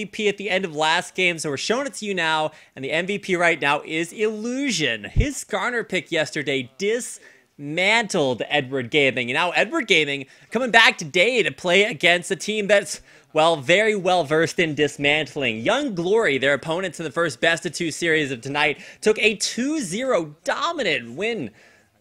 MVP at the end of last game, so we're showing it to you now. And the MVP right now is Illusion. His Garner pick yesterday dismantled Edward Gaming. And now Edward Gaming coming back today to play against a team that's, well, very well versed in dismantling. Young Glory, their opponents in the first best-of-2 series of tonight, took a 2-0 dominant win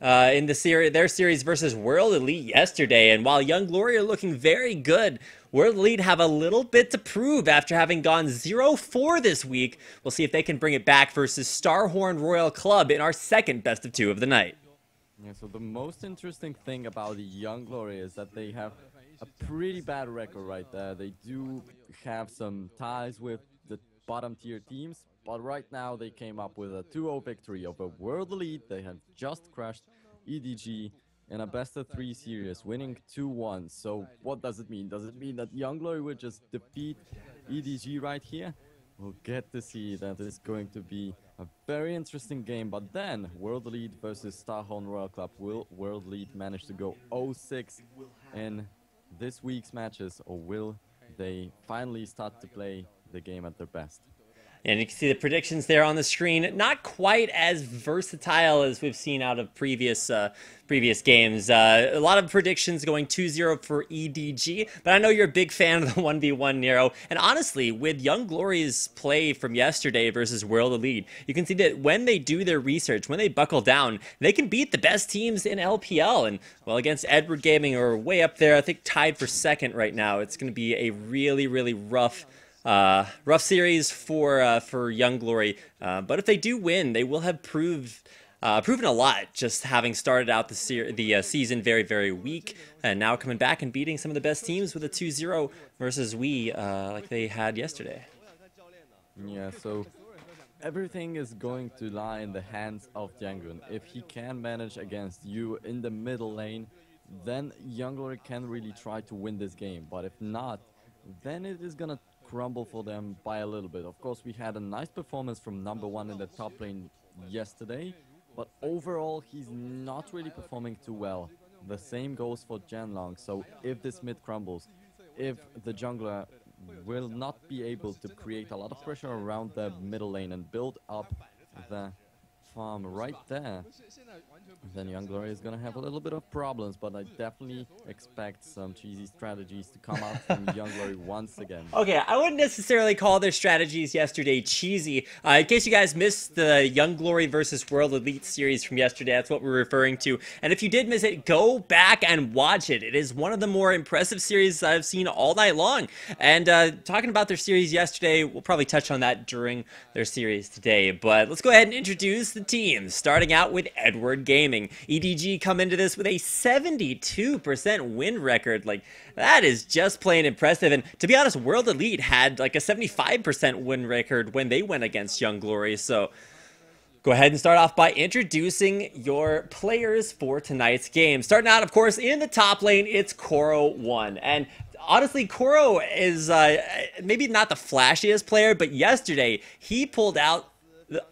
in their series versus World Elite yesterday. And while Young Glory are looking very good, World Elite have a little bit to prove after having gone 0-4 this week. We'll see if they can bring it back versus Starhorn Royal Club in our second best-of-2 of the night. Yeah, so the most interesting thing about the Young Glory is that they have a pretty bad record right there. They do have some ties with the bottom-tier teams, but right now they came up with a 2-0 victory over World Elite. They have just crushed EDG in a best-of-3 series, winning 2-1. So what does it mean? Does it mean that Young Glory will just defeat EDG right here? We'll get to see. That is going to be a very interesting game. But then, World Elite versus Starhorn Royal Club. Will World Elite manage to go 0-6 in this week's matches, or will they finally start to play the game at their best? And you can see the predictions there on the screen. Not quite as versatile as we've seen out of previous games. A lot of predictions going 2-0 for EDG, but I know you're a big fan of the 1v1 Nero. And honestly, with Young Glory's play from yesterday versus World Elite, you can see that when they do their research, when they buckle down, they can beat the best teams in LPL. And, well, against Edward Gaming, are way up there, I think tied for second right now. It's going to be a really, really rough series for Young Glory, but if they do win, they will have proven a lot. Just having started out the season very, very weak, and now coming back and beating some of the best teams with a 2-0 versus like they had yesterday. Yeah, so everything is going to lie in the hands of Jangun. If he can manage against you in the middle lane, then Young Glory can really try to win this game. But if not, then it is gonna crumble for them by a little bit. Of course, we had a nice performance from #1 in the top lane yesterday, but overall he's not really performing too well. The same goes for Janlong. So if this mid crumbles, if the jungler will not be able to create a lot of pressure around the middle lane and build up the farm right there, then Young Glory is going to have a little bit of problems, but I definitely expect some cheesy strategies to come out from Young Glory once again. Okay, I wouldn't necessarily call their strategies yesterday cheesy. In case you guys missed the Young Glory versus World Elite series from yesterday, that's what we're referring to. And if you did miss it, go back and watch it. It is one of the more impressive series I've seen all night long. And talking about their series yesterday, we'll probably touch on that during their series today. But let's go ahead and introduce the teams, starting out with Edward Gaming. EDG come into this with a 72% win record. Like, that is just plain impressive. And to be honest, World Elite had like a 75% win record when they went against Young Glory. So go ahead and start off by introducing your players for tonight's game. Starting out, of course, in the top lane, it's Koro1. And honestly, Koro is maybe not the flashiest player, but yesterday he pulled out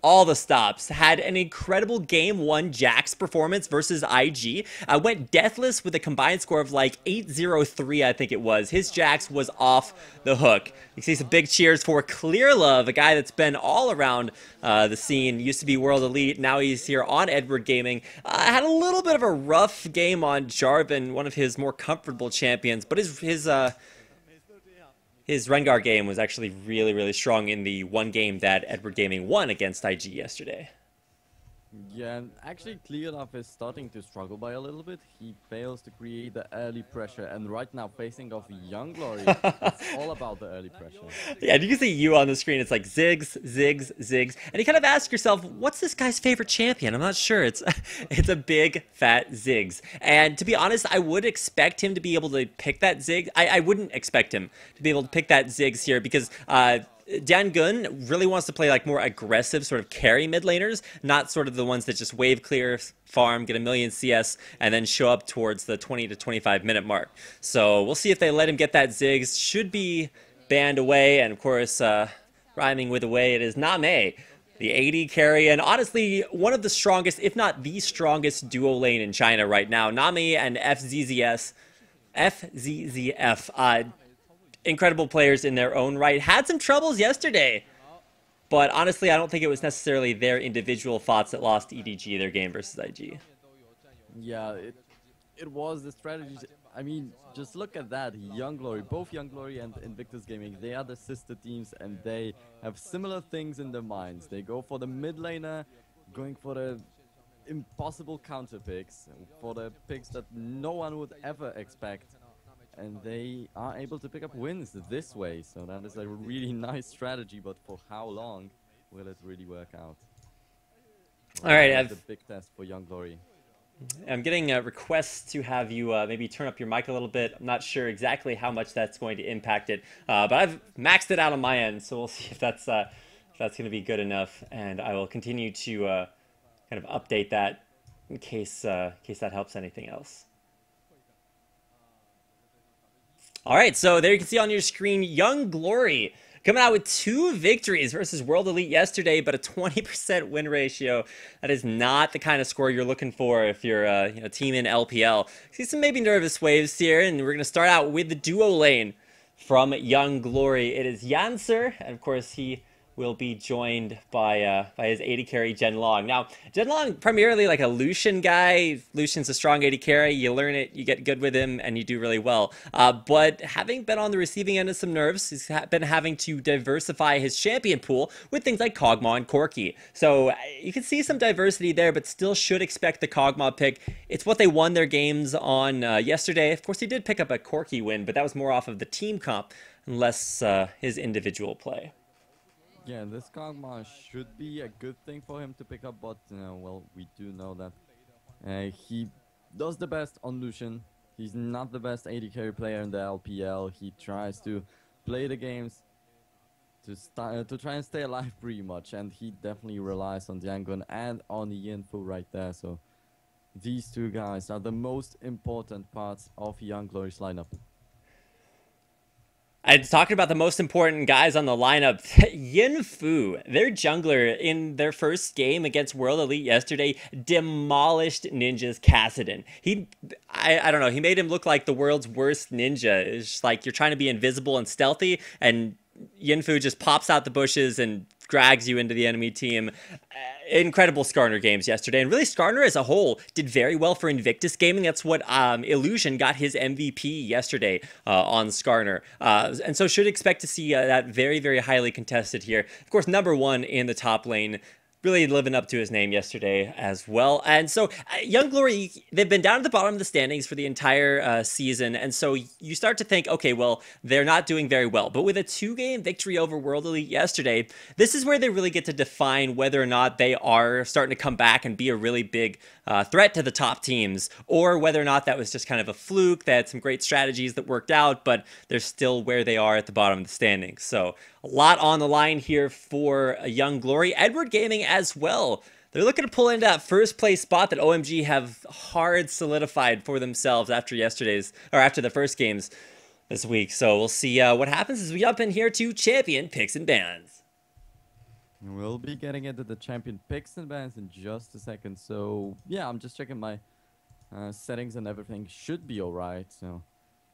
all the stops, had an incredible game 1 Jax performance versus IG, went deathless with a combined score of like 803, I think it was. His Jax was off the hook. You see some big cheers for Clear Love, a guy that's been all around the scene, used to be World Elite, now he's here on Edward Gaming. Had a little bit of a rough game on Jarvan, one of his more comfortable champions, but his Rengar game was actually really, really strong in the one game that Edward Gaming won against IG yesterday. Yeah, and actually Clearlove is starting to struggle by a little bit. He fails to create the early pressure, and right now facing off Young Glory, it's all about the early pressure. Yeah, you can see you on the screen. It's like Ziggs, Ziggs, Ziggs, and you kind of ask yourself, what's this guy's favorite champion? I'm not sure. It's a big fat Ziggs, and to be honest, I would expect him to be able to pick that Ziggs. I wouldn't expect him to be able to pick that Ziggs here because Dangun really wants to play like more aggressive sort of carry mid laners, not sort of the ones that just wave clear, farm, get a million CS, and then show up towards the 20 to 25 minute mark. So we'll see if they let him get that Ziggs. Should be banned away, and of course, rhyming with away, it is Name, the AD carry, and honestly, one of the strongest, if not the strongest duo lane in China right now. Name and FZZF incredible players in their own right. Had some troubles yesterday, but honestly, I don't think it was necessarily their individual thoughts that lost EDG their game versus IG. Yeah, it was the strategies. I mean, just look at that. Young Glory, both Young Glory and Invictus Gaming, they are the sister teams and they have similar things in their minds. They go for the mid laner, going for the impossible counter picks, for the picks that no one would ever expect. And they are able to pick up wins this way. So that is a really nice strategy, but for how long will it really work out? All right, that's the big test for Young Glory. I'm getting requests to have you maybe turn up your mic a little bit. I'm not sure exactly how much that's going to impact it, but I've maxed it out on my end, so we'll see if that's going to be good enough, and I will continue to kind of update that in case that helps anything else. All right, so there you can see on your screen, Young Glory coming out with 2 victories versus World Elite yesterday, but a 20% win ratio. That is not the kind of score you're looking for if you're a team in LPL. See some maybe nervous waves here, and we're going to start out with the duo lane from Young Glory. It is Yancer, and of course he will be joined by his AD carry, Genlong. Now, Genlong, primarily like a Lucian guy. Lucian's a strong AD carry. You learn it, you get good with him, and you do really well. But having been on the receiving end of some nerfs, he's been having to diversify his champion pool with things like Kog'Maw and Corki. So you can see some diversity there, but still should expect the Kog'Maw pick. It's what they won their games on yesterday. Of course, he did pick up a Corki win, but that was more off of the team comp and less his individual play. Yeah, this Kog'Maw should be a good thing for him to pick up, but well, we do know that he does the best on Lucian. He's not the best AD carry player in the LPL. He tries to play the games to try and stay alive pretty much, and he definitely relies on Diangun and on Yinfu right there. So these two guys are the most important parts of Young Glory's lineup. I was talking about the most important guys on the lineup. Yinfu, their jungler, in their first game against World Elite yesterday, demolished Ninja's Kassadin. I don't know, he made him look like the world's worst ninja. It's just like you're trying to be invisible and stealthy, and Yinfu just pops out the bushes and drags you into the enemy team. Incredible Skarner games yesterday, and really Skarner as a whole did very well for Invictus Gaming. That's what Illusion got his MVP yesterday on Skarner, and so should expect to see that very, very highly contested here. Of course, number 1 in the top lane, really living up to his name yesterday as well. And so Young Glory, they've been down at the bottom of the standings for the entire season. And so you start to think, okay, well, they're not doing very well. But with a 2-game victory over World Elite yesterday, this is where they really get to define whether or not they are starting to come back and be a really big threat to the top teams, or whether or not that was just kind of a fluke. They had some great strategies that worked out, but they're still where they are at the bottom of the standings. So a lot on the line here for Young Glory. Edward Gaming as well. They're looking to pull into that first place spot that OMG have hard solidified for themselves after the first games this week. So we'll see what happens as we jump in here to champion picks and bans. We'll be getting into the champion picks and bans in just a second. So yeah, I'm just checking my settings and everything should be alright. So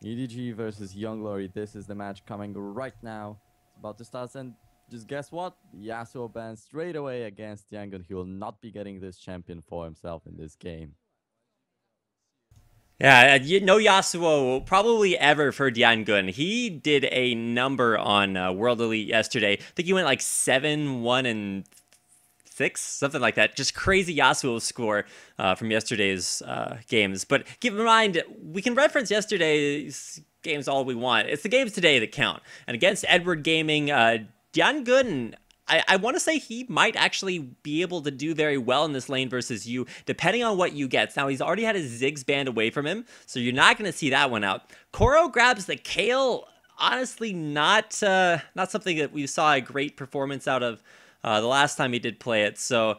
EDG versus Young Glory. This is the match coming right now. It's about to start, and just guess what? Yasuo banned straight away against Diangun. He will not be getting this champion for himself in this game. Yeah, no Yasuo probably ever for Diangun. He did a number on World Elite yesterday. I think he went like 7-1-6, something like that. Just crazy Yasuo score from yesterday's games. But keep in mind, we can reference yesterday's games all we want. It's the games today that count. And against Edward Gaming, Diangun, I want to say he might actually be able to do very well in this lane versus you, depending on what you get. Now, he's already had his Ziggs banned away from him, so you're not going to see that one out. Koro grabs the Kayle. Honestly, not something that we saw a great performance out of the last time he did play it. So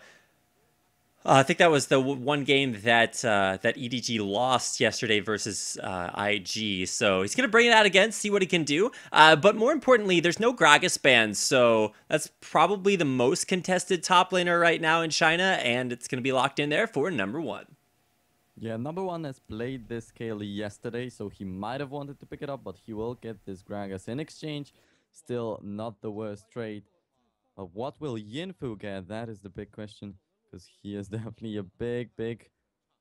I think that was the one game that EDG lost yesterday versus IG. So he's going to bring it out again, see what he can do. But more importantly, there's no Gragas ban. So that's probably the most contested top laner right now in China. And it's going to be locked in there for number 1. Yeah, number one has played this scale yesterday, so he might have wanted to pick it up, but he will get this Gragas in exchange. Still not the worst trade. But what will Yinfu get? That is the big question, because he is definitely a big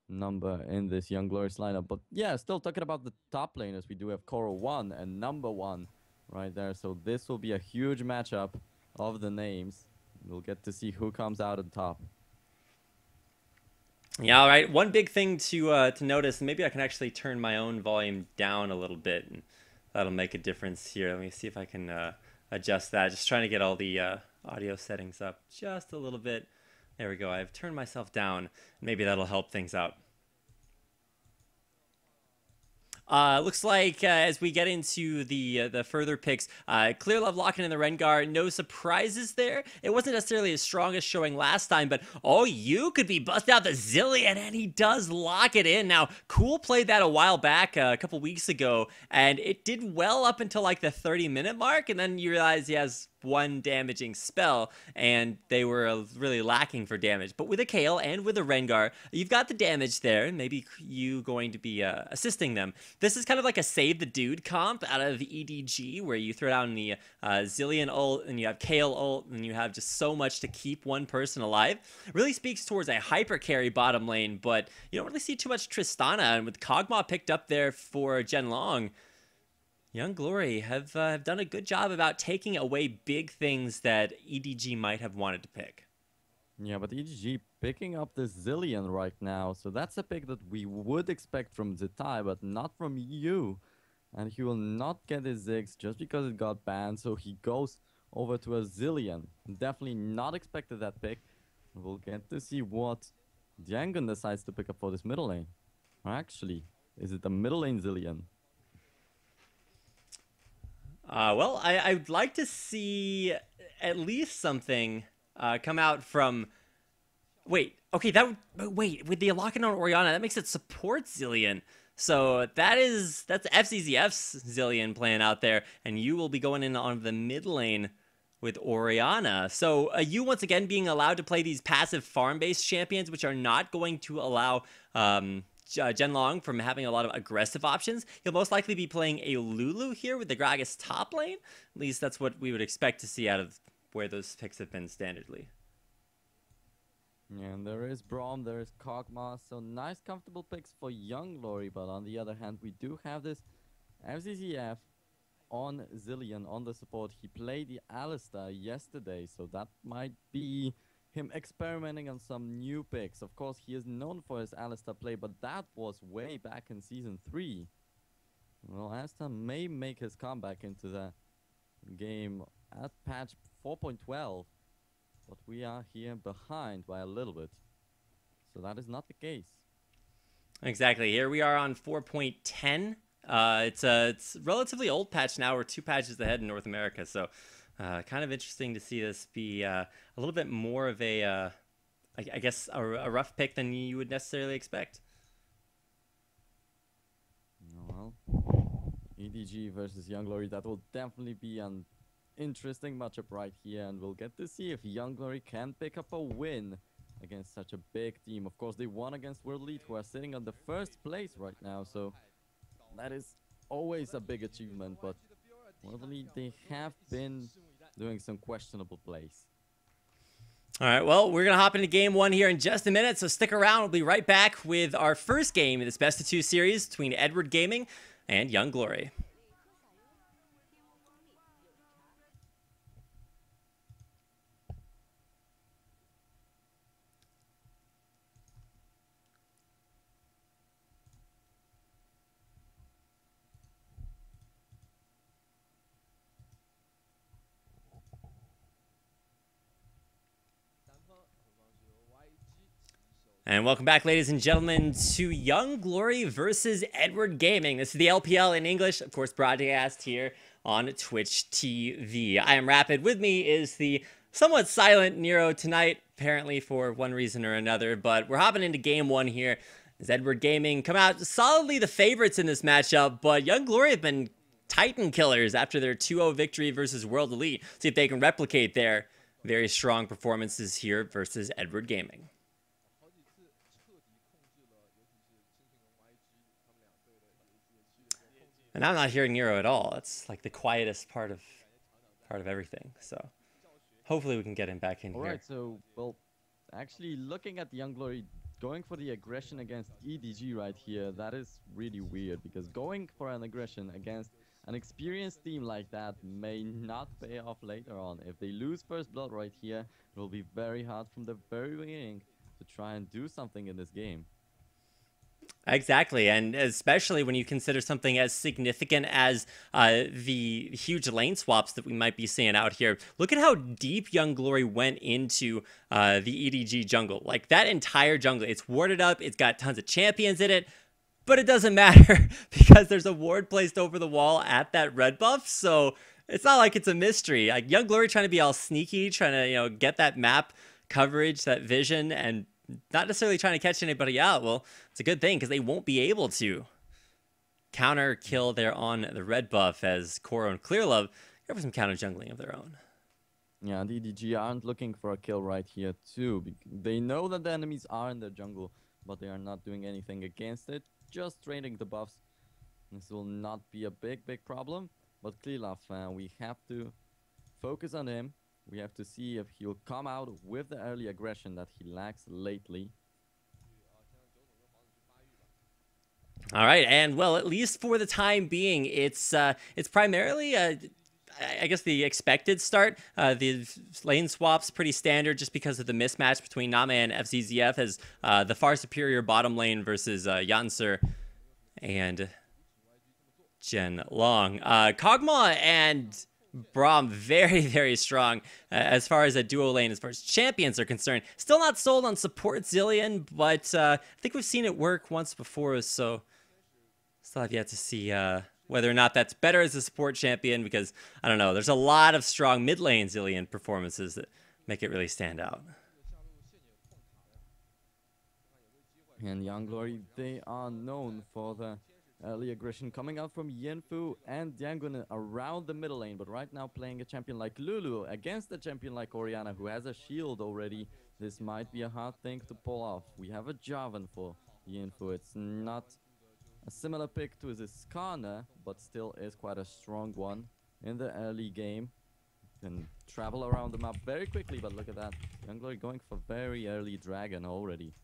number in this Young Glorious lineup. But yeah, still talking about the top laners, we do have Koro 1 and number 1 right there. So this will be a huge matchup of the names. We'll get to see who comes out on top. Yeah, all right. One big thing to notice, and maybe I can actually turn my own volume down a little bit, and that'll make a difference here. Let me see if I can adjust that. Just trying to get all the audio settings up just a little bit. There we go. I've turned myself down. Maybe that'll help things out. Looks like as we get into the further picks, Clear Love locking in the Rengar. No surprises there. It wasn't necessarily as strong as showing last time, but oh, you could be busting out the Zillion, and he does lock it in. Now, Cool played that a while back, a couple weeks ago, and it did well up until like the 30-minute mark, and then you realize he has one damaging spell, and they were really lacking for damage. But with a Kayle and with a Rengar, you've got the damage there. Maybe you going to be assisting them. This is kind of like a save the dude comp out of the EDG, where you throw down the Zillion ult, and you have Kayle ult, and you have just so much to keep one person alive. It really speaks towards a hyper carry bottom lane, but you don't really see too much Tristana, and with Kog'Maw picked up there for Zhenlong, Young Glory have done a good job about taking away big things that EDG might have wanted to pick. Yeah, but EDG picking up the Zillion right now, so that's a pick that we would expect from Zitai, but not from you. And he will not get his Ziggs just because it got banned, so he goes over to a Zillion. Definitely not expected that pick. We'll get to see what Diangon decides to pick up for this middle lane. Or actually, is it the middle lane Zillion? Well, I'd like to see at least something come out from... Wait, okay, wait, with the locking on Orianna, that makes it support Zillion. So that's FZZF's Zillion playing out there, and you will be going in on the mid lane with Orianna. So you once again being allowed to play these passive farm-based champions, which are not going to allow... Zhenlong from having a lot of aggressive options. He'll most likely be playing a Lulu here with the Gragas top lane. At least that's what we would expect to see out of where those picks have been standardly. Yeah, and there is Braum, there is Kog'Maw, so nice comfortable picks for Young Glory, but on the other hand, we do have this FZZF on Zillion on the support. He played the Alistar yesterday, so that might be him experimenting on some new picks. Of course, he is known for his Alistar play, but that was way back in Season 3. Well, Alistar may make his comeback into the game at patch 4.12, but we are here behind by a little bit. So that is not the case. Exactly. Here we are on 4.10. It's a relatively old patch now. We're 2 patches ahead in North America, so... kind of interesting to see this be a little bit more of a, I guess, a rough pick than you would necessarily expect. Well, EDG versus Young Glory, that will definitely be an interesting matchup right here, and we'll get to see if Young Glory can pick up a win against such a big team. Of course, they won against World Elite, who are sitting on the first place right now, so that is always a big achievement, but World Elite, they have been doing some questionable plays. All right, well, we're going to hop into game 1 here in just a minute, so stick around. We'll be right back with our first game in this Best of 2 series between Edward Gaming and Young Glory. And welcome back, ladies and gentlemen, to Young Glory versus Edward Gaming. This is the LPL in English, of course, broadcast here on Twitch TV. I am Rapid. With me is the somewhat silent Nero tonight, apparently for one reason or another. But we're hopping into game 1 here. As Edward Gaming come out solidly the favorites in this matchup, but Young Glory have been Titan killers after their 2-0 victory versus World Elite. See if they can replicate their very strong performances here versus Edward Gaming. And I'm not hearing Nero at all. It's like the quietest part of everything. So hopefully we can get him back in All right, here. so, well, actually looking at Young Glory going for the aggression against EDG right here, that is really weird because going for an aggression against an experienced team like that may not pay off later on. If they lose first blood right here, it will be very hard from the very beginning to try and do something in this game. Exactly, and especially when you consider something as significant as the huge lane swaps that we might be seeing out here. Look at how deep Young Glory went into the EDG jungle. Like, that entire jungle, it's warded up, it's got tons of champions in it, but it doesn't matter because there's a ward placed over the wall at that red buff, so it's not like it's a mystery. Like, Young Glory trying to be all sneaky, trying to, get that map coverage, that vision, and not necessarily trying to catch anybody out. Well, it's a good thing because they won't be able to counter kill there on the red buff as Koro and Clearlove go for some counter jungling of their own. Yeah, the EDG aren't looking for a kill right here too. They know that the enemies are in their jungle, but they are not doing anything against it, just trading the buffs. This will not be a big problem, but Clearlove, we have to focus on him. We have to see if he'll come out with the early aggression that he lacks lately. All right, and well, at least for the time being, it's primarily I guess the expected start. The lane swap's pretty standard just because of the mismatch between Name and FZZF as the far superior bottom lane versus Yansur and Jen Long. Kog'Maw and Braum very, very strong as far as a duo lane, as far as champions are concerned. Still not sold on support Zillion, but I think we've seen it work once before, so still have yet to see whether or not that's better as a support champion, because, I don't know, there's a lot of strong mid lane Zillion performances that make it really stand out. And Young Glory, they are known for the early aggression coming out from Yenfu and Diangun around the middle lane, but right now playing a champion like Lulu against a champion like Orianna who has a shield already, this might be a hard thing to pull off. We have a Jarvan for Yenfu. It's not a similar pick to his Skarner, but still is quite a strong one in the early game. Can travel around the map very quickly, but look at that. Young Glory going for very early Dragon already.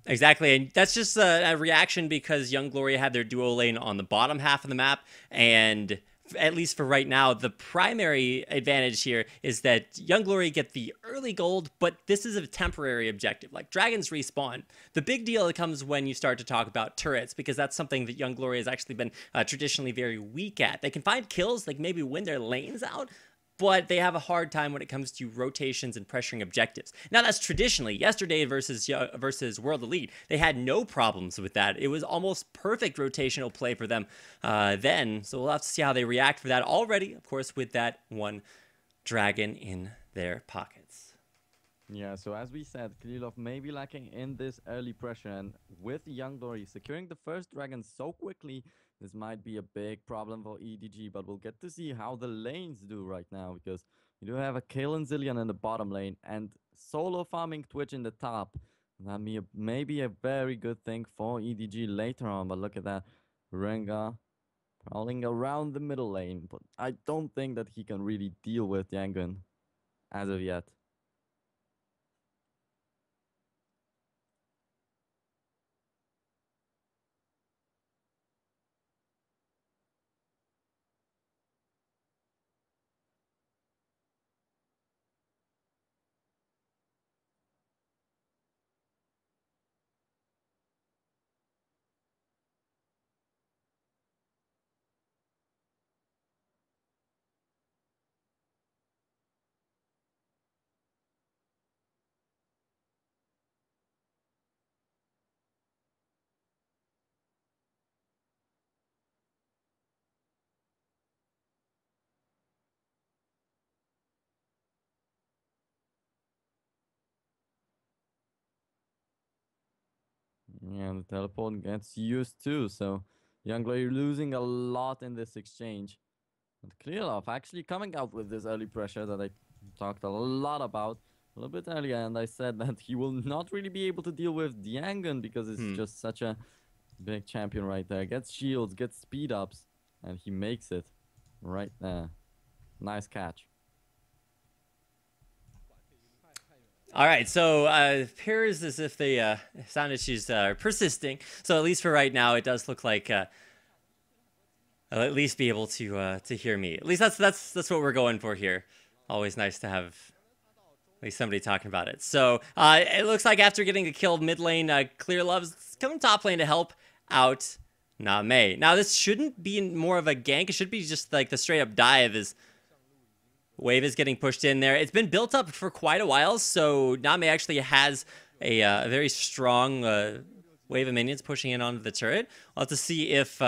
Exactly, and that's just a reaction because Young Glory had their duo lane on the bottom half of the map, and at least for right now, the primary advantage here is that Young Glory get the early gold, but this is a temporary objective. Like, dragons respawn. The big deal comes when you start to talk about turrets, because that's something that Young Glory has actually been traditionally very weak at. They can find kills, like maybe win their lanes out, but they have a hard time when it comes to rotations and pressuring objectives. Now, that's traditionally yesterday versus World Elite. They had no problems with that. It was almost perfect rotational play for them then. So we'll have to see how they react for that already, of course, with that one dragon in their pockets. Yeah, so as we said, Krylov may be lacking in this early pressure, and with Young Glory securing the first dragon so quickly, this might be a big problem for EDG, but we'll get to see how the lanes do right now, because you do have a Kalen Zillion in the bottom lane and solo farming Twitch in the top. That may be a very good thing for EDG later on, but look at that. Rengar prowling around the middle lane, but I don't think that he can really deal with Yangun as of yet. Yeah, the teleport gets used too, so Young Glory losing a lot in this exchange. But Krylov actually coming out with this early pressure that I talked a lot about a little bit earlier, and I said that he will not really be able to deal with Diangun because it's just such a Big champion right there. Gets shields, gets speed ups, and he makes it right there. Nice catch. All right, so appears as if the sound issues are persisting. So at least for right now, it does look like I'll at least be able to hear me. At least that's what we're going for here. Always nice to have at least somebody talking about it. So it looks like after getting a kill mid lane, Clear Love's coming top lane to help out Name. Now this shouldn't be more of a gank. It should be just like the straight up dive as wave is getting pushed in there. It's been built up for quite a while, so Name actually has a very strong wave of minions pushing in onto the turret. We'll have to see if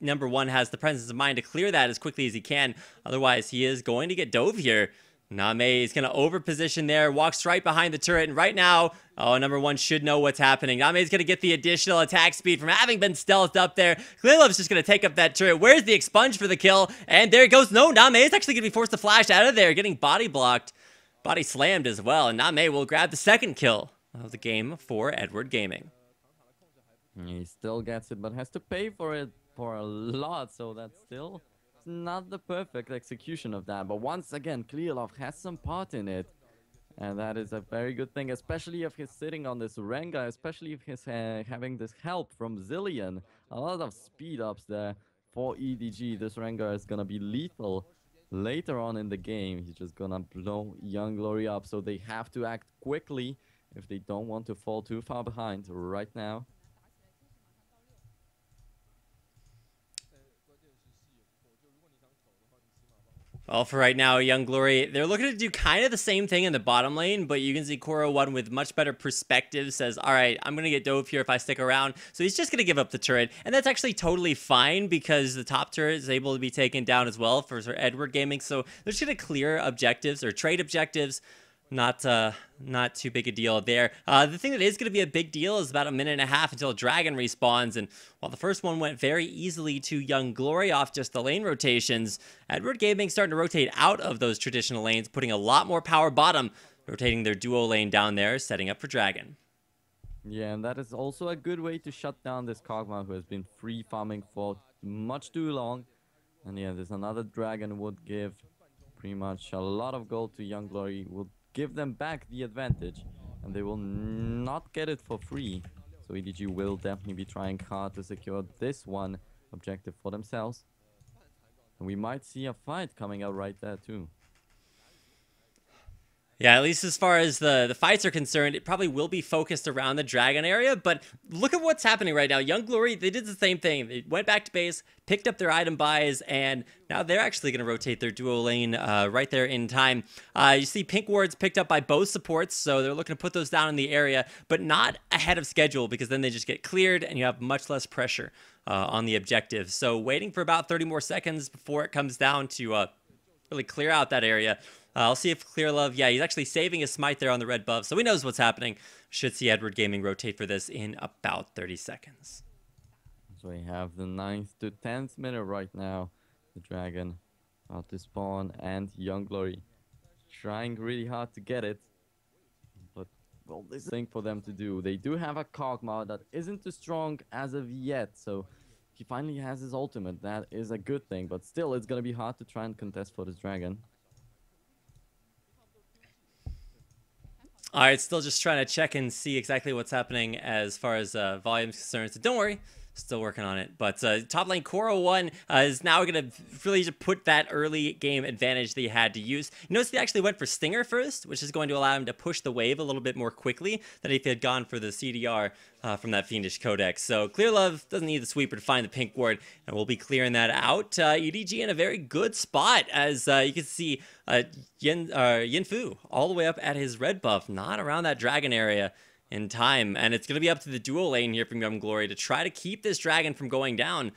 number one has the presence of mind to clear that as quickly as he can. Otherwise, he is going to get dove here. Name is going to over-position there, walks right behind the turret, and right now, oh, number one should know what's happening. Name is going to get the additional attack speed from having been stealthed up there. Clearlove's just going to take up that turret. Where's the expunge for the kill? And there it goes. No, Name is actually going to be forced to flash out of there, getting body blocked, body slammed as well, and Name will grab the second kill of the game for Edward Gaming. He still gets it, but has to pay for it for a lot, so that's still not the perfect execution of that. But once again, Clearlove has some part in it, and that is a very good thing, especially if he's sitting on this Rengar, especially if he's having this help from Zillion. A lot of speed ups there for EDG. This Rengar is gonna be lethal later on in the game. He's just gonna blow Young Glory up, so they have to act quickly if they don't want to fall too far behind right now. Well, for right now, Young Glory, they're looking to do kind of the same thing in the bottom lane, but you can see Koro1 with much better perspective says, all right, I'm going to get dove here if I stick around. So he's just going to give up the turret, and that's actually totally fine because the top turret is able to be taken down as well for Edward Gaming. So they're just going to clear objectives or trade objectives. Not too big a deal there. The thing that is going to be a big deal is about a minute and a half until Dragon respawns, and while the first one went very easily to Young Glory off just the lane rotations, Edward Gaming starting to rotate out of those traditional lanes, putting a lot more power bottom, rotating their duo lane down there, setting up for Dragon. Yeah, and that is also a good way to shut down this Kog'Maw who has been free farming for much too long. And yeah, there's another Dragon would give pretty much a lot of gold to Young Glory, would give them back the advantage, and they will not get it for free. So EDG will definitely be trying hard to secure this one objective for themselves. And we might see a fight coming out right there too. Yeah, at least as far as the fights are concerned, it probably will be focused around the Dragon area, but look at what's happening right now. Young Glory, they did the same thing. They went back to base, picked up their item buys, and now they're actually going to rotate their duo lane right there in time. You see pink wards picked up by both supports, so they're looking to put those down in the area, but not ahead of schedule because then they just get cleared and you have much less pressure on the objective. So waiting for about 30 more seconds before it comes down to really clear out that area. I'll see if Clearlove, yeah, he's actually saving his smite there on the red buff, so he knows what's happening. Should see Edward Gaming rotate for this in about 30 seconds. So we have the 9th to 10th minute right now. The Dragon about to spawn, and Young Glory trying really hard to get it. But, well, this is a thing for them to do. They do have a Kog'Maw that isn't too strong as of yet, so he finally has his ultimate. That is a good thing, but still, it's going to be hard to try and contest for this Dragon. All right, still just trying to check and see exactly what's happening as far as volume is concerned. So don't worry, still working on it. But top lane Koro1 is now going to really just put that early game advantage that he had to use. You notice he actually went for Stinger first, which is going to allow him to push the wave a little bit more quickly than if he had gone for the CDR from that Fiendish Codex. So Clearlove doesn't need the sweeper to find the pink ward, and we'll be clearing that out. EDG in a very good spot, as you can see Yinfu all the way up at his red buff, not around that Dragon area in time, and it's going to be up to the duo lane here from Young Glory to try to keep this Dragon from going down.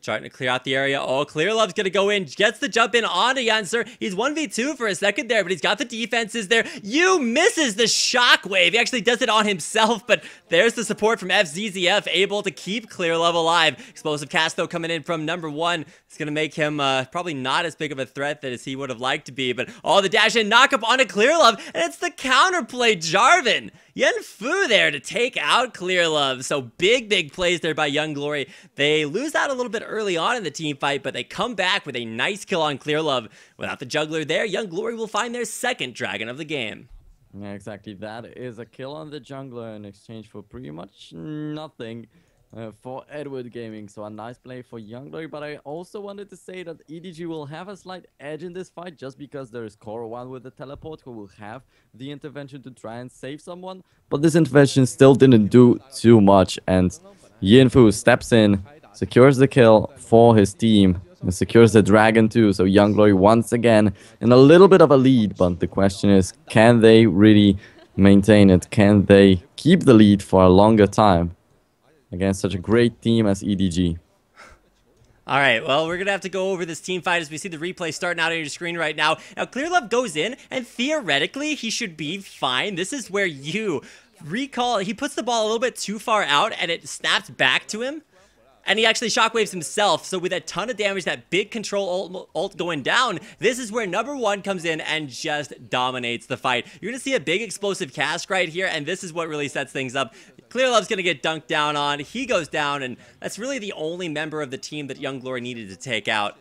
Starting to clear out the area. Oh, Clearlove's going to go in. Gets the jump in onto Yanser. He's 1v2 for a second there, but he's got the defenses there. You misses the shockwave. He actually does it on himself, but there's the support from FZZF, able to keep Clearlove alive. Explosive cast, though, coming in from number one. It's going to make him probably not as big of a threat as he would have liked to be, but the dash in knock up onto Clearlove, and it's the counterplay Jarvan. Yen Fu there to take out Clear Love. So big plays there by Young Glory. They lose out a little bit early on in the team fight, but they come back with a nice kill on Clear Love. Without the juggler there, Young Glory will find their second dragon of the game. Yeah, exactly. That is a kill on the jungler in exchange for pretty much nothing for Edward Gaming. So a nice play for Young Glory. But I also wanted to say that EDG will have a slight edge in this fight just because there is Core1 with the teleport who will have the intervention to try and save someone. But this intervention still didn't do too much. And Yinfu steps in, secures the kill for his team. And secures the dragon too, so Young Glory once again in a little bit of a lead, but the question is, can they really maintain it? Can they keep the lead for a longer time against such a great team as EDG? All right, well, we're going to have to go over this team fight as we see the replay starting out on your screen right now. Now, Clear Love goes in, and theoretically, he should be fine. This is where you recall, he puts the ball a little bit too far out, and it snaps back to him. And he actually shockwaves himself, so with a ton of damage, that big control ult going down, this is where number one comes in and just dominates the fight. You're going to see a big explosive cast right here, and this is what really sets things up. Clear Love's going to get dunked down on, he goes down, and that's really the only member of the team that Young Glory needed to take out.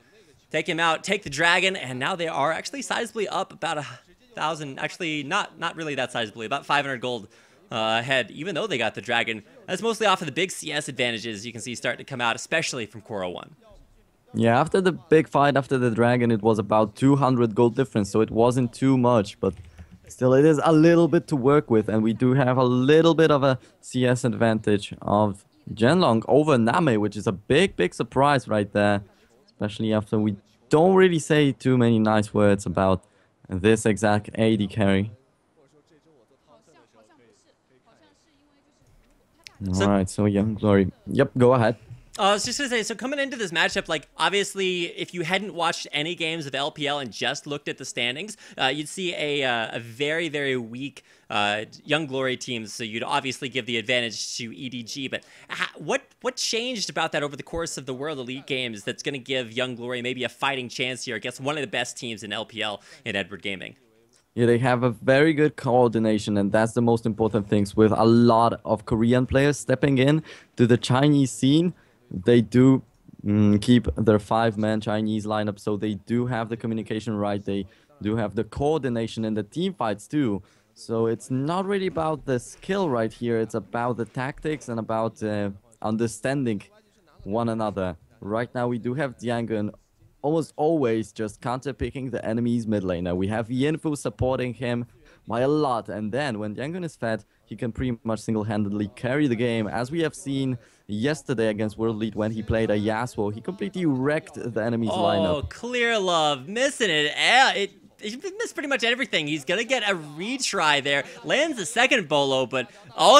Take him out, take the dragon, and now they are actually sizably up about 1,000, actually not really that sizably, about 500 gold. Ahead, even though they got the dragon. That's mostly off of the big CS advantages you can see starting to come out, especially from Core1. Yeah, after the big fight, after the dragon, it was about 200 gold difference, so it wasn't too much, but still it is a little bit to work with, and we do have a little bit of a CS advantage of Zhenlong over Name, which is a big surprise right there, especially after we don't really say too many nice words about this exact AD carry. Alright, so Young Glory. Yep, go ahead. I was just going to say, so coming into this matchup, like, obviously, if you hadn't watched any games of LPL and just looked at the standings, you'd see a very weak Young Glory team, so you'd obviously give the advantage to EDG, but what changed about that over the course of the World Elite Games that's going to give Young Glory maybe a fighting chance here against one of the best teams in LPL in Edward Gaming? Yeah, they have a very good coordination, and that's the most important things. With a lot of Korean players stepping in to the Chinese scene, they do keep their 5-man Chinese lineup, so they do have the communication right. They do have the coordination in the team fights too. So it's not really about the skill right here. It's about the tactics and about understanding one another. Right now, we do have Diangon almost always just counter-picking the enemy's mid lane. Now we have Yinfu supporting him by a lot, and then when Diangon is fed, he can pretty much single-handedly carry the game, as we have seen yesterday against World Elite when he played a Yasuo. He completely wrecked the enemy's lineup. Oh, Clear Love, missing it. He missed pretty much everything. He's going to get a retry there. Lands the second bolo, but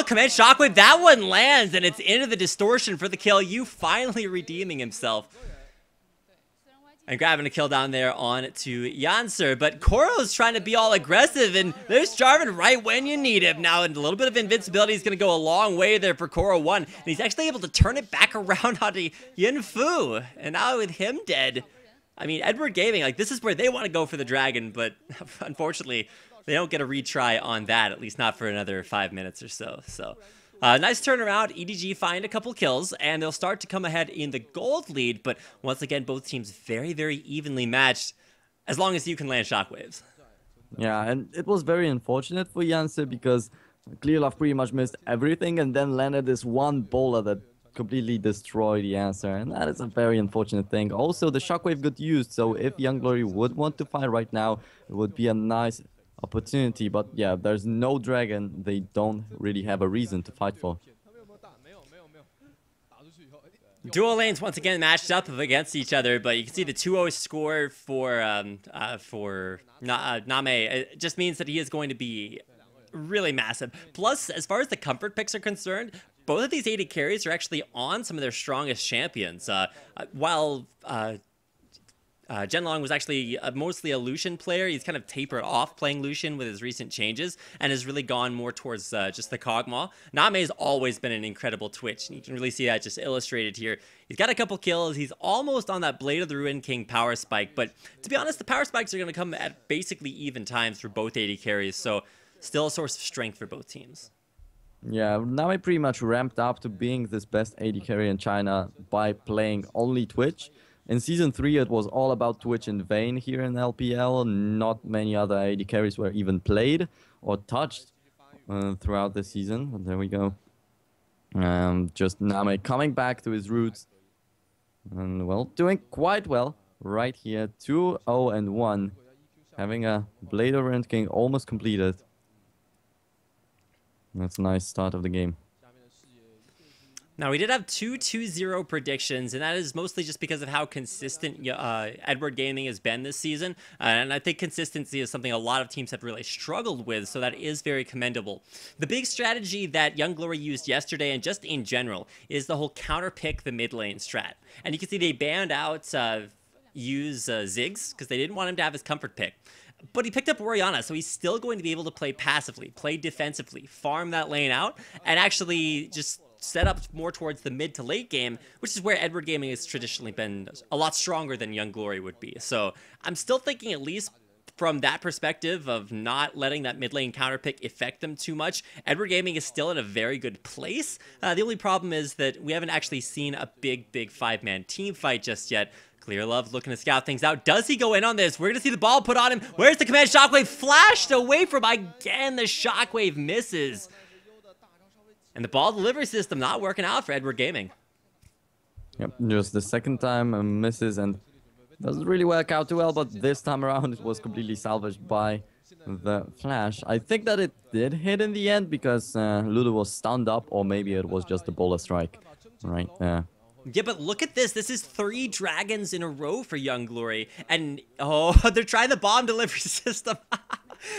command shockwave, that one lands, and it's into the distortion for the kill. You finally redeeming himself. And grabbing a kill down there on to Yancer. But Koro's trying to be all aggressive, and there's Jarvan right when you need him. Now, and a little bit of invincibility is going to go a long way there for Koro1. And he's actually able to turn it back around onto Yinfu. And now with him dead, I mean, Edward Gaming, like, this is where they want to go for the dragon, but unfortunately, they don't get a retry on that, at least not for another 5 minutes or so. So, nice turnaround. EDG find a couple kills, and they'll start to come ahead in the gold lead. But once again, both teams very evenly matched, as long as you can land shockwaves. Yeah, and it was very unfortunate for Yancer because Clearlove pretty much missed everything and then landed this one bowler that completely destroyed the answer, and that is a very unfortunate thing. Also, the shockwave got used, so if Young Glory would want to fight right now, it would be a nice opportunity, but yeah, there's no dragon. They don't really have a reason to fight for. Dual lanes once again matched up against each other, but you can see the 2-0 score for Name. It just means that he is going to be really massive. Plus, as far as the comfort picks are concerned, both of these AD carries are actually on some of their strongest champions. While Zhenlong was actually mostly a Lucian player, he's kind of tapered off playing Lucian with his recent changes and has really gone more towards just the Kog'Maw. Name has always been an incredible Twitch, and you can really see that just illustrated here. He's got a couple kills. He's almost on that Blade of the Ruined King power spike, but to be honest, the power spikes are going to come at basically even times for both AD carries, so still a source of strength for both teams. Yeah, now I pretty much ramped up to being this best AD carry in China by playing only Twitch. In Season 3, it was all about Twitch in vain here in LPL. Not many other AD carries were even played or touched throughout the season. But there we go. Just Name coming back to his roots. And, well, doing quite well right here. 2-0-1. Having a Blade of Rent King almost completed. That's a nice start of the game. Now, we did have two 2-0 predictions, and that is mostly just because of how consistent Edward Gaming has been this season. And I think consistency is something a lot of teams have really struggled with, so that is very commendable. The big strategy that Young Glory used yesterday, and just in general, is the whole counter-pick the mid lane strat. And you can see they banned out use Ziggs, because they didn't want him to have his comfort pick. But he picked up Orianna, so he's still going to be able to play passively, play defensively, farm that lane out, and actually just set up more towards the mid to late game, which is where Edward Gaming has traditionally been a lot stronger than Young Glory would be. So I'm still thinking, at least from that perspective of not letting that mid lane counter pick affect them too much, Edward Gaming is still in a very good place. The only problem is that we haven't actually seen a big five-man team fight just yet. Clear Love looking to scout things out. Does he go in on this? We're going to see the ball put on him. Where's the command? Shockwave flashed away from again. The Shockwave misses. And the ball delivery system not working out for Edward Gaming. Yep, just the second time misses and doesn't really work out too well, but this time around it was completely salvaged by the flash. I think that it did hit in the end because Lulu was stunned up, or maybe it was just a bowler strike right there. Yeah, but look at this. This is 3 dragons in a row for Young Glory. And, oh, they're trying the bomb delivery system.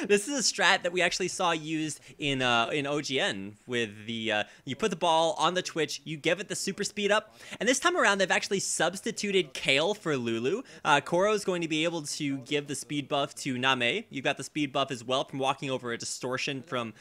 This is a strat that we actually saw used in OGN with the, you put the ball on the Twitch, you give it the super speed up, and this time around they've actually substituted Kale for Lulu. Koro is going to be able to give the speed buff to Name. You've got the speed buff as well from walking over a distortion from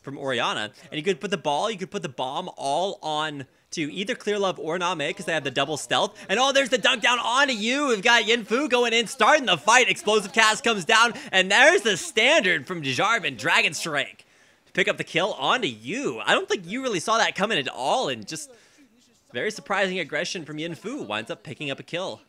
Orianna. And you could put the ball, you could put the bomb all on to either Clear Love or Name because they have the double stealth. And oh, there's the dunk down onto you. We've got Yinfu going in, starting the fight. Explosive cast comes down, and there's the standard from Jarvan, Dragon Strike, to pick up the kill onto you. I don't think you really saw that coming at all, and just very surprising aggression from Yinfu winds up picking up a kill.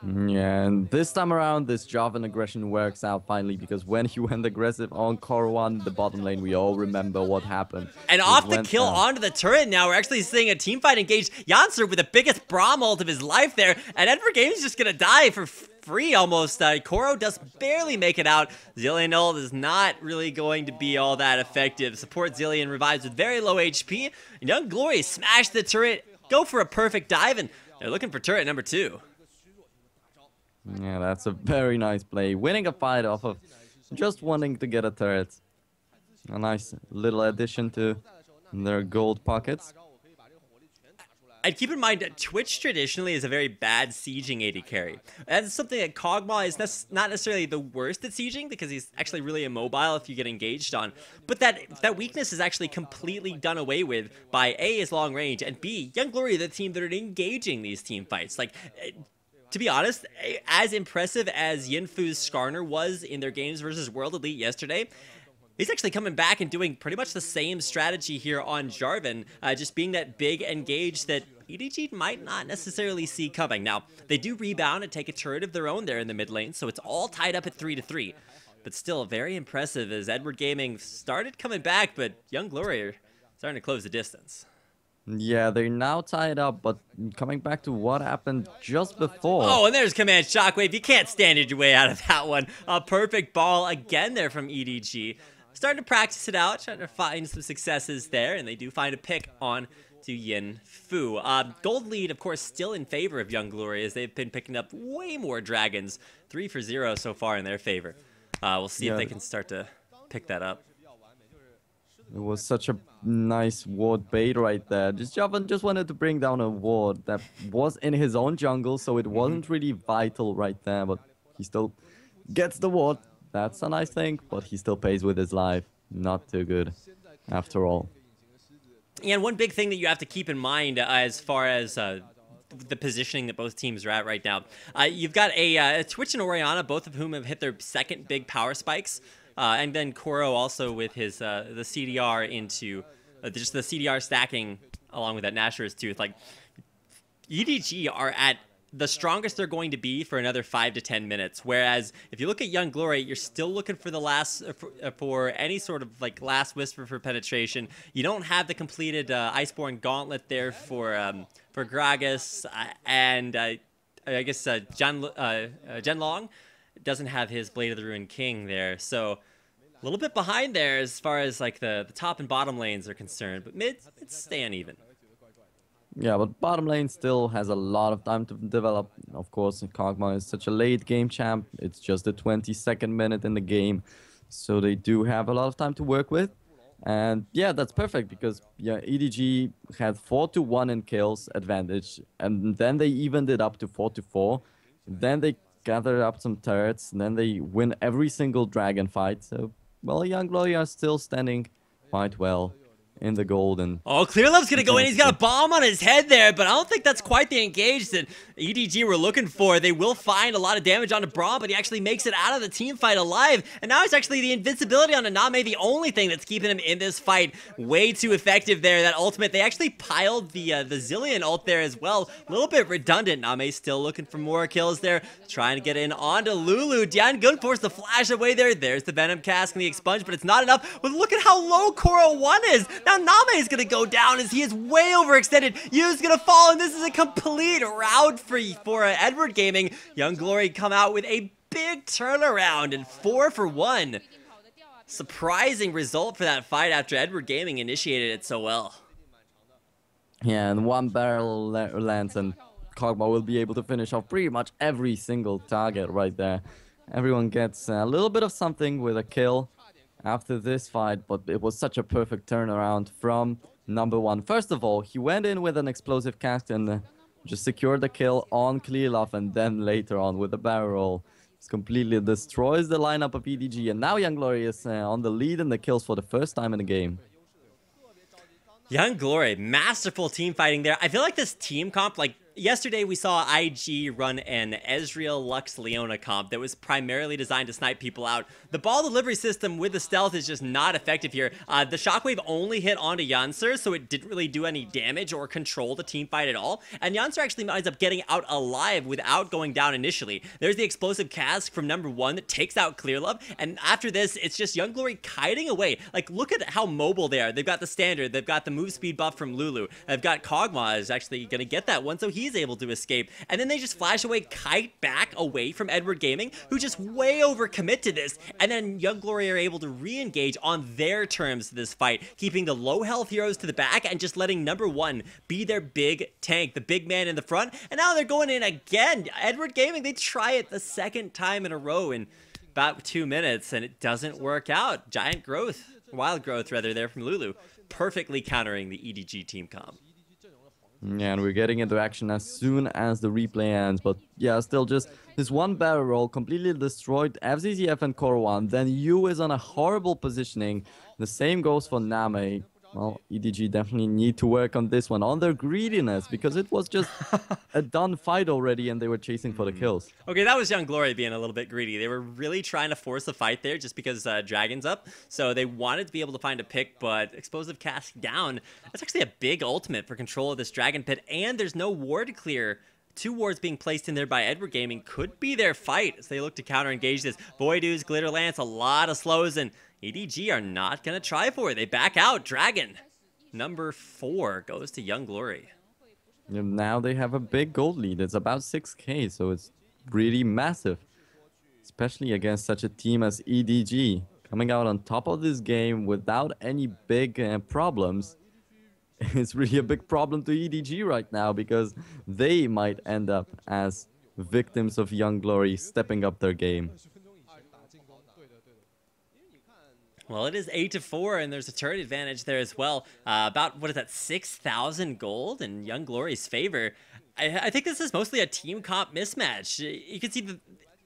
Yeah, and this time around, this Jarvan aggression works out finally, because when he went aggressive on Corwan, the bottom lane, we all remember what happened. And off the kill onto the turret now, we're actually seeing a teamfight engage. Janser with the biggest Braum ult of his life there, and Edward Game's just gonna die for free almost. Koro does barely make it out. Zilean ult is not really going to be all that effective. Support Zilean revives with very low HP. Young Glory smash the turret, go for a perfect dive, and they're looking for turret number 2. Yeah, that's a very nice play. Winning a fight off of just wanting to get a turret. A nice little addition to their gold pockets. And keep in mind, Twitch traditionally is a very bad sieging AD carry. That's something that Kog'Maw is not necessarily the worst at sieging, because he's actually really immobile if you get engaged on. But that weakness is actually completely done away with by A, his long range, and B, Young Glory, the team that are engaging these team fights. Like, to be honest, as impressive as Yinfu's Skarner was in their games versus World Elite yesterday, he's actually coming back and doing pretty much the same strategy here on Jarvan, just being that big engage that EDG might not necessarily see coming. Now, they do rebound and take a turret of their own there in the mid lane, so it's all tied up at 3-3. But still, very impressive as Edward Gaming started coming back, but Young Glory are starting to close the distance. Yeah, they're now tied up, but coming back to what happened just before. Oh, and there's Command Shockwave. You can't stand your way out of that one. A perfect ball again there from EDG. Starting to practice it out, trying to find some successes there, and they do find a pick on to Yinfu. Gold lead, of course, still in favor of Young Glory, as they've been picking up way more dragons. 3-0 so far in their favor. We'll see if they can start to pick that up. It was such a nice ward bait right there. Jarvan just wanted to bring down a ward that was in his own jungle, so it wasn't really vital right there, but he still gets the ward. That's a nice thing, but he still pays with his life. Not too good, after all. Yeah, and one big thing that you have to keep in mind as far as the positioning that both teams are at right now, you've got a Twitch and Orianna, both of whom have hit their second big power spikes. And then Koro also with his the CDR into just the CDR stacking along with that Nashor's Tooth. Like, EDG are at the strongest they're going to be for another 5 to 10 minutes. Whereas if you look at Young Glory, you're still looking for the last for any sort of like last whisper for penetration. You don't have the completed Iceborne Gauntlet there for Gragas, and I guess Genlong doesn't have his Blade of the Ruined King there. So a little bit behind there as far as like the top and bottom lanes are concerned, but mid, it's staying even. Yeah, but bottom lane still has a lot of time to develop. Of course, Kog'Maw is such a late game champ. It's just the 22nd minute in the game. So they do have a lot of time to work with. And yeah, that's perfect because yeah, EDG had 4-1 in kills advantage. And then they evened it up to 4-4. Then they gathered up some turrets. And then they win every single dragon fight. So, well, Young Glory are still standing quite well in the golden. Oh, Clearlove's gonna go in. He's got a bomb on his head there, but I don't think that's quite the engage that EDG were looking for. They will find a lot of damage onto Braum, but he actually makes it out of the team fight alive. And now it's actually the invincibility on Name, the only thing that's keeping him in this fight. Way too effective there, that ultimate. They actually piled the Zillion ult there as well. A little bit redundant. Name still looking for more kills there. Trying to get in onto Lulu. Dian Gun forced the flash away there. There's the Venom Cask and the Expunge, but it's not enough. But look at how low Koro 1 is. Now Name is going to go down as he is way overextended. Yu's going to fall, and this is a complete rout for Edward Gaming. Young Glory come out with a big turnaround and 4 for 1. Surprising result for that fight after Edward Gaming initiated it so well. Yeah, and one barrel lands and Kog'Maw will be able to finish off pretty much every single target right there. Everyone gets a little bit of something with a kill after this fight, but it was such a perfect turnaround from number 1. First of all, he went in with an explosive cast and just secured the kill on Clearlove, and then later on with the barrel roll, just completely destroys the lineup of EDG, and now Young Glory is on the lead in the kills for the first time in the game. Young Glory, masterful team fighting there. I feel like this team comp, like yesterday we saw IG run an Ezreal Lux Leona comp that was primarily designed to snipe people out. The ball delivery system with the stealth is just not effective here. The shockwave only hit onto Yansur, so it didn't really do any damage or control the team fight at all. And Yansur actually ends up getting out alive without going down initially. There's the explosive cask from number 1 that takes out Clearlove, and after this, it's just Young Glory kiting away. Like, look at how mobile they are. They've got the standard, they've got the move speed buff from Lulu, they've got Kog'Maw is actually going to get that one, so he's able to escape, and then they just flash away, kite back away from Edward Gaming, who just way overcommit to this, and then Young Glory are able to re-engage on their terms to this fight, keeping the low health heroes to the back and just letting number 1 be their big tank, the big man in the front. And now they're going in again. Edward Gaming, they try it the second time in a row in about 2 minutes, and it doesn't work out. Giant growth, wild growth rather, there from Lulu, perfectly countering the EDG team comp. Yeah, and we're getting into action as soon as the replay ends. But yeah, still just this one barrel roll completely destroyed FZZF and Core 1. Then Yu is on a horrible positioning. The same goes for Name. Well, EDG definitely need to work on this one, on their greediness, because it was just a done fight already and they were chasing for the kills. Okay, that was Young Glory being a little bit greedy. They were really trying to force a fight there just because Dragon's up. So they wanted to be able to find a pick, but Explosive Cask down. That's actually a big ultimate for control of this Dragon Pit, and there's no ward clear. 2 wards being placed in there by Edward Gaming could be their fight as they look to counter-engage this. Voidoo's, Glitter Lance, a lot of slows, and EDG are not going to try for it. They back out. Dragon, number 4, goes to Young Glory. And now they have a big gold lead. It's about 6k, so it's really massive. Especially against such a team as EDG. Coming out on top of this game without any big problems. It's really a big problem to EDG right now, because they might end up as victims of Young Glory stepping up their game. Well, it is 8-4, and there's a turret advantage there as well. About, what is that, 6,000 gold in Young Glory's favor. I think this is mostly a team comp mismatch. You can see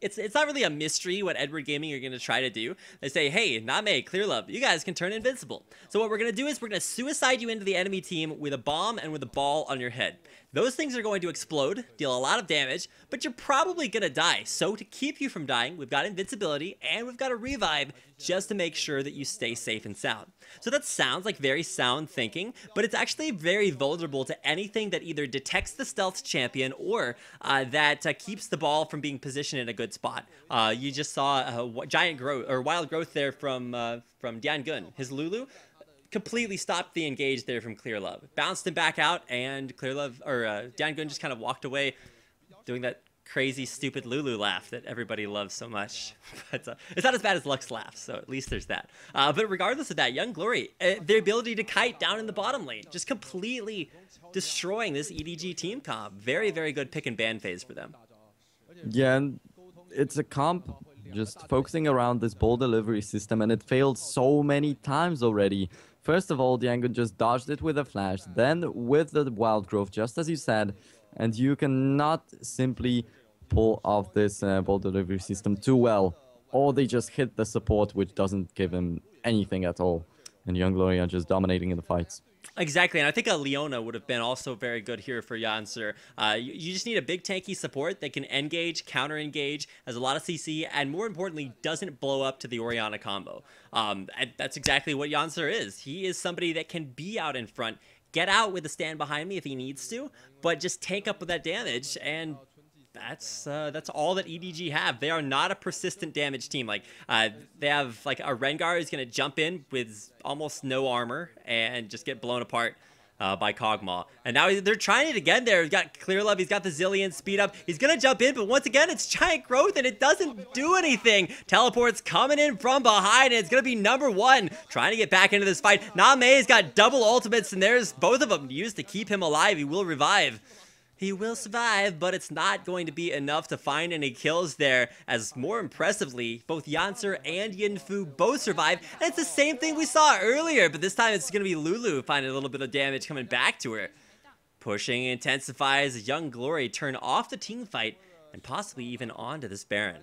it's not really a mystery what Edward Gaming are going to try to do. They say, hey, Name, Clear Love, you guys can turn invincible. So what we're going to do is we're going to suicide you into the enemy team with a bomb and with a ball on your head. Those things are going to explode, deal a lot of damage, but you're probably going to die. So to keep you from dying, we've got invincibility and we've got a revive just to make sure that you stay safe and sound. So that sounds like very sound thinking, but it's actually very vulnerable to anything that either detects the stealth champion or that keeps the ball from being positioned in a good spot. You just saw giant growth or wild growth there from Diangun. His Lulu completely stopped the engage there from Clear Love. Bounced him back out, and Clear Love, or Diangun just kind of walked away doing that crazy, stupid Lulu laugh that everybody loves so much. But it's not as bad as Lux laugh, so at least there's that. But regardless of that, Young Glory, their ability to kite down in the bottom lane, just completely destroying this EDG team comp. Very, very good pick and ban phase for them. Yeah, and it's a comp just focusing around this ball delivery system, and it failed so many times already. First of all, Diangun just dodged it with a flash, then with the wild growth, just as you said, and you cannot simply pull off this ball delivery system too well, or they just hit the support, which doesn't give him anything at all. And Young Glory are just dominating in the fights. Exactly, and I think a Leona would have been also very good here for Yansur. You just need a big tanky support that can engage, counter-engage, has a lot of CC, and more importantly, doesn't blow up to the Orianna combo. And that's exactly what Yansur is. He is somebody that can be out in front, get out with a stand behind me if he needs to, but just tank up with that damage, and that's all that EDG have. They are not a persistent damage team. Like they have like a Rengar who's gonna jump in with almost no armor and just get blown apart by Kog'Maw. And now they're trying it again there. He's got Clear Love, he's got the Zillion speed up. He's gonna jump in, but once again, it's giant growth and it doesn't do anything. Teleport's coming in from behind and it's gonna be number one trying to get back into this fight. Name's got double ultimates and there's both of them used to keep him alive. He will revive. He will survive, but it's not going to be enough to find any kills there, as more impressively, both Yansur and Yinfu both survive, and it's the same thing we saw earlier, but this time it's going to be Lulu finding a little bit of damage coming back to her. Pushing intensifies, Young Glory turn off the team fight, and possibly even onto this Baron.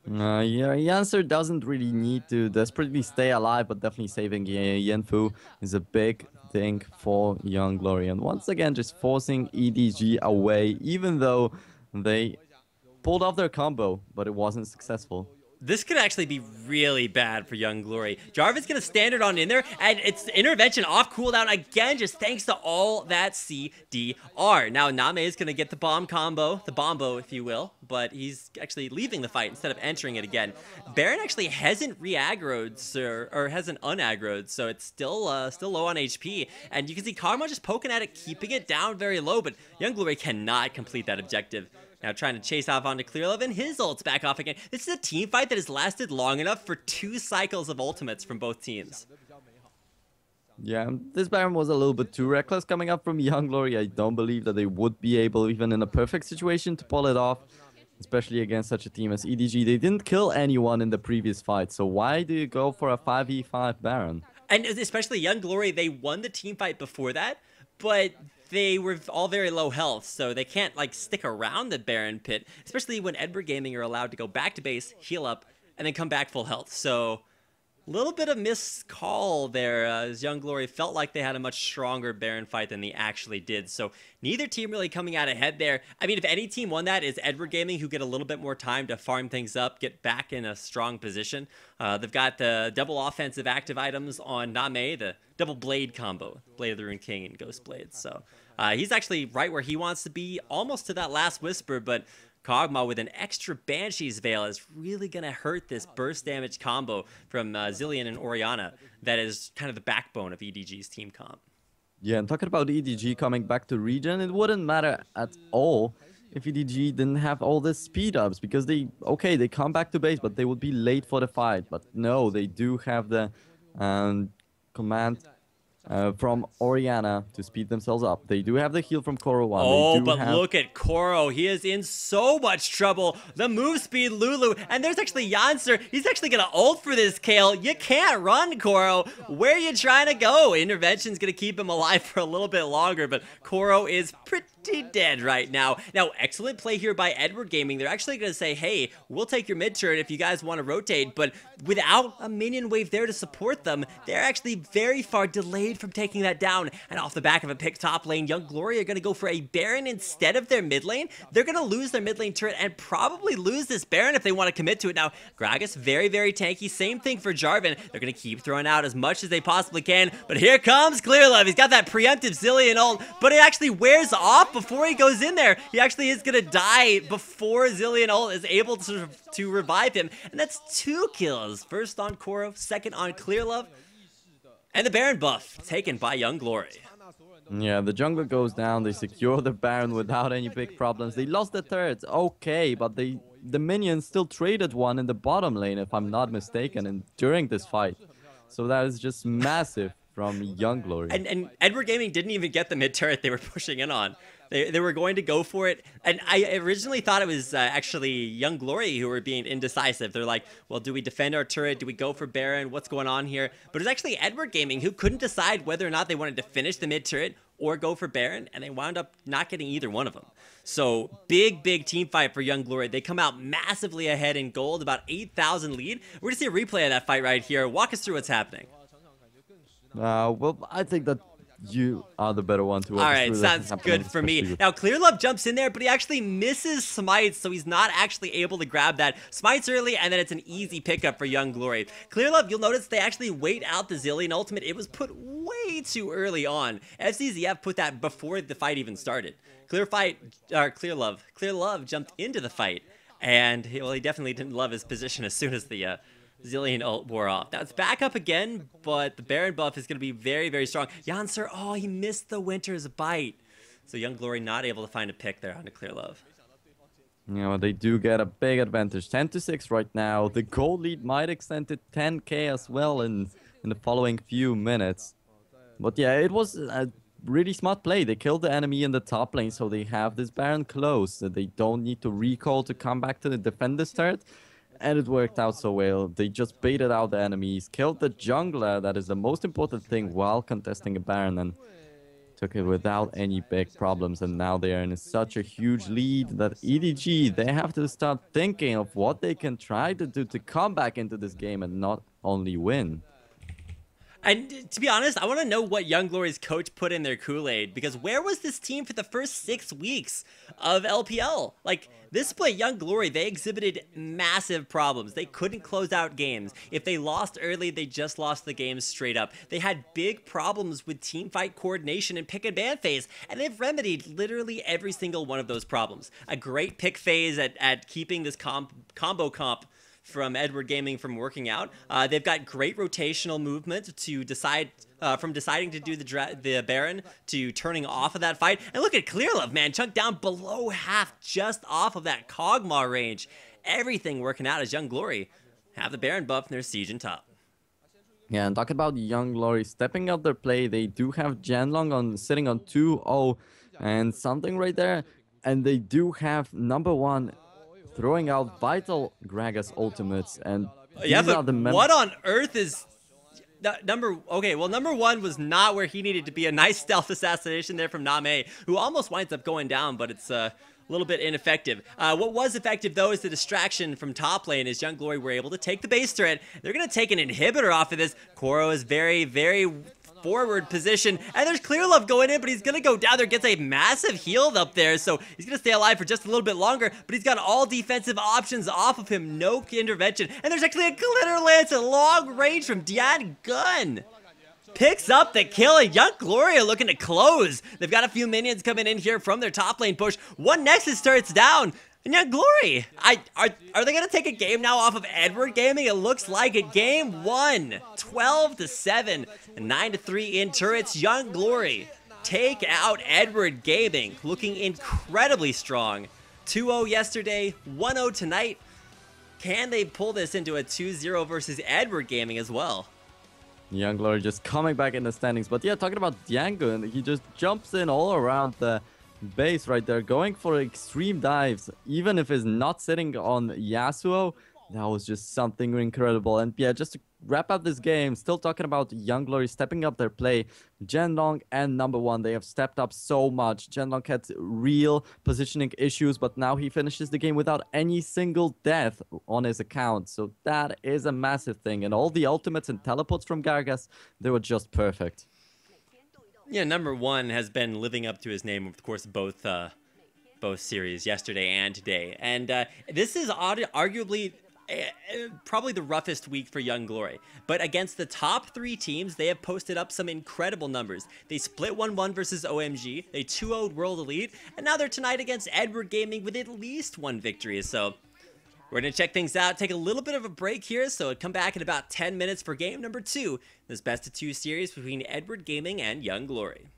Yeah, Yansur doesn't really need to desperately stay alive, but definitely saving Yinfu is a big thing for Young Glory. And once again, just forcing EDG away, even though they pulled off their combo, but it wasn't successful. This could actually be really bad for Young Glory. Jarvan's going to standard on in there, and it's intervention off cooldown again, just thanks to all that CDR. Now, Name is going to get the bomb combo, the bombo, if you will, but he's actually leaving the fight instead of entering it again. Baron actually hasn't re-aggroed, or hasn't un-aggroed, so it's still low on HP, and you can see Kog'Maw just poking at it, keeping it down very low, but Young Glory cannot complete that objective. Now trying to chase off onto Clear Love, and his ult's back off again. This is a team fight that has lasted long enough for 2 cycles of ultimates from both teams. Yeah, this Baron was a little bit too reckless coming up from Young Glory. I don't believe that they would be able, even in a perfect situation, to pull it off, especially against such a team as EDG. They didn't kill anyone in the previous fight, so why do you go for a 5v5 Baron? And especially Young Glory, they won the team fight before that, but they were all very low health, so they can't like stick around the Baron pit, especially when Edward Gaming are allowed to go back to base, heal up, and then come back full health. So a little bit of missed call there, as Young Glory felt like they had a much stronger Baron fight than they actually did. So neither team really coming out ahead there. I mean, if any team won that, it's Edward Gaming, who get a little bit more time to farm things up, get back in a strong position. They've got the double offensive active items on Name, the double blade combo, Blade of the Rune King and Ghost Blade. So he's actually right where he wants to be, almost to that last whisper, but Kog'Maw with an extra Banshee's Veil is really going to hurt this burst damage combo from Zillion and Orianna. That is kind of the backbone of EDG's team comp. Yeah, and talking about EDG coming back to region, it wouldn't matter at all if EDG didn't have all the speed ups, because they come back to base, but they would be late for the fight. But no, they do have the command from Oriana to speed themselves up. They do have the heal from Korowan. Oh, but look at Koro. He is in so much trouble. The move speed Lulu. And there's actually Yancer. He's actually going to ult for this Kale. You can't run, Koro. Where are you trying to go? Intervention's going to keep him alive for a little bit longer, but Koro is pretty dead right now. Now, excellent play here by Edward Gaming. They're actually going to say, hey, we'll take your mid turret if you guys want to rotate, but without a minion wave there to support them, they're actually very far delayed from taking that down. And off the back of a pick top lane, Young Glory are going to go for a Baron instead of their mid lane. They're going to lose their mid lane turret and probably lose this Baron if they want to commit to it. Now, Gragas, very, very tanky. Same thing for Jarvan. They're going to keep throwing out as much as they possibly can, but here comes Clearlove. He's got that preemptive Zilean ult, but it actually wears off before he goes in there. He actually is going to die before Zilean ult is able to revive him, and that's 2 kills. First on Koro, second on Clearlove, and the Baron buff taken by Young Glory. Yeah, the jungler goes down. They secure the Baron without any big problems. They lost the turrets, okay, but the minions still traded one in the bottom lane, if I'm not mistaken, and during this fight. So that is just massive from Young Glory. And Edward Gaming didn't even get the mid turret they were pushing in on. They were going to go for it, and I originally thought it was actually Young Glory who were being indecisive. They're like, well, do we defend our turret? Do we go for Baron? What's going on here? But it was actually Edward Gaming who couldn't decide whether or not they wanted to finish the mid turret or go for Baron, and they wound up not getting either one of them. So big team fight for Young Glory. They come out massively ahead in gold, about 8,000 lead. We're gonna see a replay of that fight right here. Walk us through what's happening. Well, I think that you are the better one to walk All us right, through sounds good for me. Now, Clearlove jumps in there, but he actually misses Smites, so he's not actually able to grab that. Smites early, and then it's an easy pickup for Young Glory. Clearlove, you'll notice they actually wait out the Zilean ultimate. It was put way too early on. FCZF put that before the fight even started. Clearlove jumped into the fight, and he definitely didn't love his position as soon as the Zilean ult wore off. Now it's back up again, but the Baron buff is going to be very, very strong. Yancer, oh, he missed the Winter's Bite. So Young Glory not able to find a pick there onto Clearlove. You know, they do get a big advantage. 10-6 right now. The goal lead might extend to 10k as well in the following few minutes. But yeah, it was a really smart play. They killed the enemy in the top lane, so they have this Baron close. So they don't need to recall to come back to defend this turret. And it worked out so well. They just baited out the enemies, killed the jungler, that is the most important thing, while contesting a Baron, and took it without any big problems. And now they are in such a huge lead that EDG, they have to start thinking of what they can try to do to come back into this game and not only win. And to be honest, I want to know what Young Glory's coach put in their Kool-Aid, because where was this team for the first 6 weeks of LPL? Like, this split, Young Glory, they exhibited massive problems. They couldn't close out games. If they lost early, they just lost the game straight up. They had big problems with team fight coordination and pick and ban phase, and they've remedied literally every single one of those problems. A great pick phase at keeping this combo comp from Edward Gaming from working out. They've got great rotational movement to decide from deciding to do the Baron to turning off of that fight. And look at Clearlove, man, chunked down below half just off of that Kog'Maw range. Everything working out as Young Glory have the Baron buff and their siege in top. Yeah, and talk about Young Glory stepping up their play. They do have Janlong sitting on 2-0 and something right there. And they do have #1 throwing out vital Gragas ultimates, and yeah, but what on earth is okay, well, #1 was not where he needed to be. A nice stealth assassination there from Name, who almost winds up going down, but it's a little bit ineffective. What was effective, though, is the distraction from top lane, as Young Glory were able to take the base turret. They're going to take an inhibitor off of this. Koro is very, very forward position, and there's Clearlove going in, but he's gonna go down there, gets a massive heal up there, so he's gonna stay alive for just a little bit longer, but he's got all defensive options off of him, no intervention, and there's actually a Glitter Lance at long range from Dian Gun. Picks up the kill, and Young Glory are looking to close. They've got a few minions coming in here from their top lane push. One Nexus turret's down. And Young Glory, are they going to take a game now off of Edward Gaming? It looks like it. Game 1, 12-7, 9-3 in turrets. Young Glory take out Edward Gaming, looking incredibly strong. 2-0 yesterday, 1-0 tonight. Can they pull this into a 2-0 versus Edward Gaming as well? Young Glory just coming back in the standings. But yeah, talking about Yangun, he just jumps in all around the base right there, going for extreme dives. Even if he's not sitting on Yasuo, that was just something incredible. And yeah, just to wrap up this game, still talking about Young Glory stepping up their play. Zhenlong and number one, they have stepped up so much. Zhenlong had real positioning issues, but now he finishes the game without any single death on his account. So that is a massive thing. And all the ultimates and teleports from Gargas, they were just perfect. Yeah, number one has been living up to his name over the course of both series, yesterday and today. And this is arguably probably the roughest week for Young Glory. But against the top 3 teams, they have posted up some incredible numbers. They split 1-1 versus OMG, they 2-0'd World Elite, and now they're tonight against Edward Gaming with at least 1 victory. So we're going to check things out, take a little bit of a break here, so come back in about 10 minutes for game number 2, this best of 2 series between Edward Gaming and Young Glory.